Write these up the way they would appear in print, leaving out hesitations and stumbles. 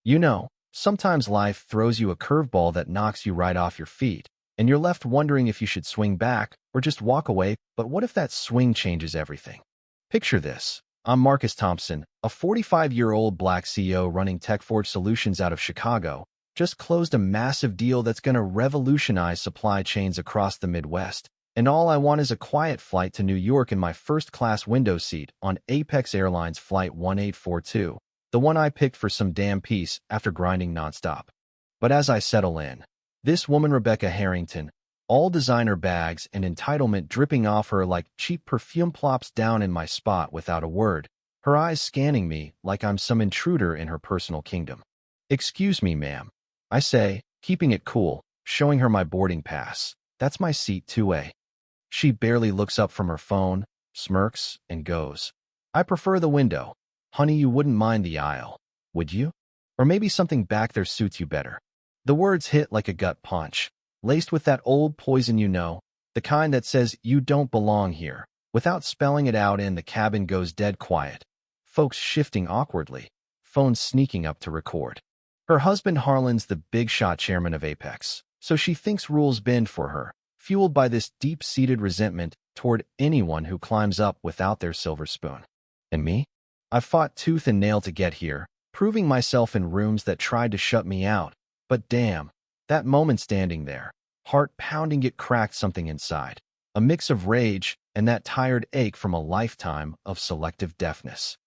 You know, sometimes life throws you a curveball that knocks you right off your feet, and you're left wondering if you should swing back or just walk away. But what if that swing changes everything? Picture this. I'm Marcus Thompson, a 45-year-old black CEO running TechForge Solutions out of Chicago, just closed a massive deal that's going to revolutionize supply chains across the Midwest. And all I want is a quiet flight to New York in my first-class window seat on Apex Airlines Flight 1842, the one I picked for some damn peace after grinding nonstop. But as I settle in, this woman, Rebecca Harrington, all designer bags and entitlement dripping off her like cheap perfume, plops down in my spot without a word, her eyes scanning me like I'm some intruder in her personal kingdom. "Excuse me, ma'am," I say, keeping it cool, showing her my boarding pass. "That's my seat 2A. She barely looks up from her phone, smirks, and goes, "I prefer the window. Honey, you wouldn't mind the aisle, would you? Or maybe something back there suits you better." The words hit like a gut punch, laced with that old poison, the kind that says you don't belong here. Without spelling it out, and the cabin goes dead quiet. Folks shifting awkwardly, phones sneaking up to record. Her husband Harlan's the big shot chairman of Apex, so she thinks rules bend for her, fueled by this deep-seated resentment toward anyone who climbs up without their silver spoon. And me? I've fought tooth and nail to get here, proving myself in rooms that tried to shut me out. But damn, that moment standing there, heart pounding, it cracked something inside. A mix of rage and that tired ache from a lifetime of selective deafness.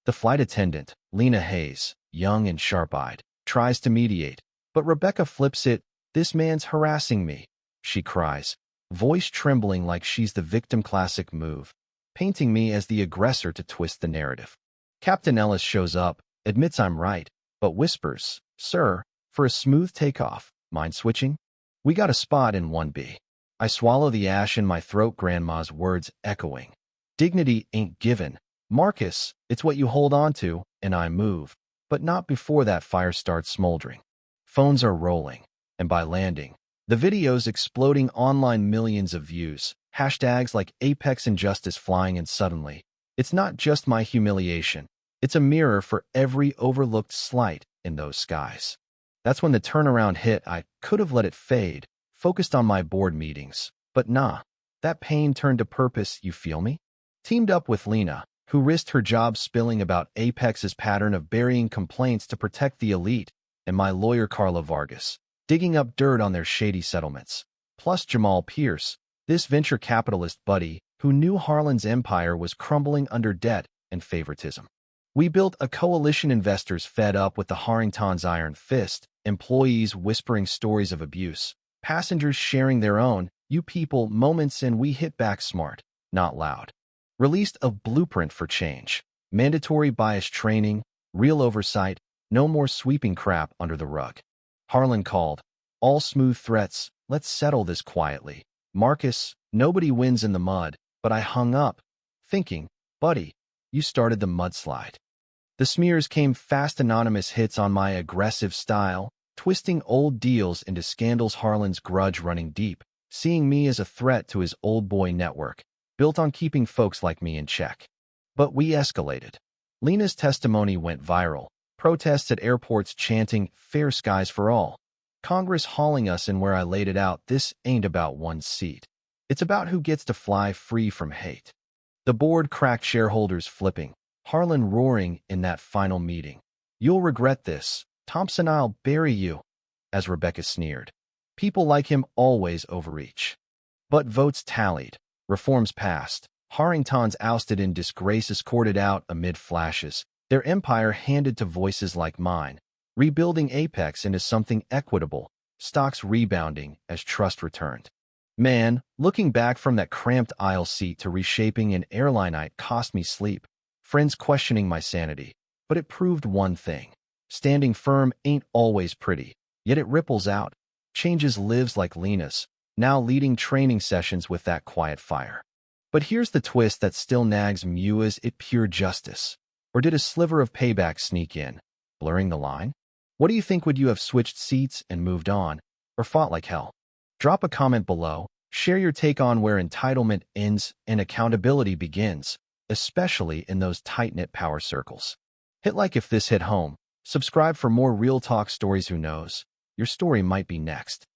The flight attendant, Lena Hayes, young and sharp-eyed, tries to mediate, but Rebecca flips it. "This man's harassing me," she cries, voice trembling like she's the victim. Classic move, painting me as the aggressor to twist the narrative. Captain Ellis shows up, admits I'm right, but whispers, "Sir, for a smooth takeoff, mind switching? We got a spot in 1B. I swallow the ash in my throat, grandma's words echoing. "Dignity ain't given, Marcus, it's what you hold on to," and I move, but not before that fire starts smoldering. Phones are rolling, and by landing, the videos exploding online, millions of views, hashtags like Apex Injustice flying, and suddenly, it's not just my humiliation, it's a mirror for every overlooked slight in those skies. That's when the turnaround hit. I could have let it fade, focused on my board meetings, but nah, that pain turned to purpose, you feel me? Teamed up with Lena, who risked her job spilling about Apex's pattern of burying complaints to protect the elite, and my lawyer Carla Vargas, digging up dirt on their shady settlements. Plus Jamal Pierce, this venture capitalist buddy who knew Harlan's empire was crumbling under debt and favoritism. We built a coalition, investors fed up with the Harringtons' iron fist, employees whispering stories of abuse, passengers sharing their own "you people" moments, and we hit back smart, not loud. Released a blueprint for change, mandatory bias training, real oversight, no more sweeping crap under the rug. Harlan called, "All smooth threats, let's settle this quietly. Marcus, nobody wins in the mud," but I hung up, thinking, "Buddy, you started the mudslide." The smears came fast, anonymous hits on my aggressive style, twisting old deals into scandals. Harlan's grudge running deep, seeing me as a threat to his old boy network, built on keeping folks like me in check. But we escalated. Lena's testimony went viral, protests at airports chanting "fair skies for all," Congress hauling us in. Where I laid it out, this ain't about one seat. It's about who gets to fly free from hate. The board cracked, shareholders flipping, Harlan roaring in that final meeting, "You'll regret this, Thompson, I'll bury you," as Rebecca sneered. People like him always overreach. But votes tallied, reforms passed, Harringtons ousted in disgrace, escorted out amid flashes, their empire handed to voices like mine, rebuilding Apex into something equitable, stocks rebounding as trust returned. Man, looking back from that cramped aisle seat to reshaping an airline, it cost me sleep, friends questioning my sanity. But it proved one thing: standing firm ain't always pretty, yet it ripples out, changes lives like Lena's, now leading training sessions with that quiet fire. But here's the twist that still nags me: is it pure justice? Or did a sliver of payback sneak in, blurring the line? What do you think? Would you have switched seats and moved on, or fought like hell? Drop a comment below, share your take on where entitlement ends and accountability begins, especially in those tight-knit power circles. Hit like if this hit home, Subscribe for more real talk stories. Who knows? Your story might be next.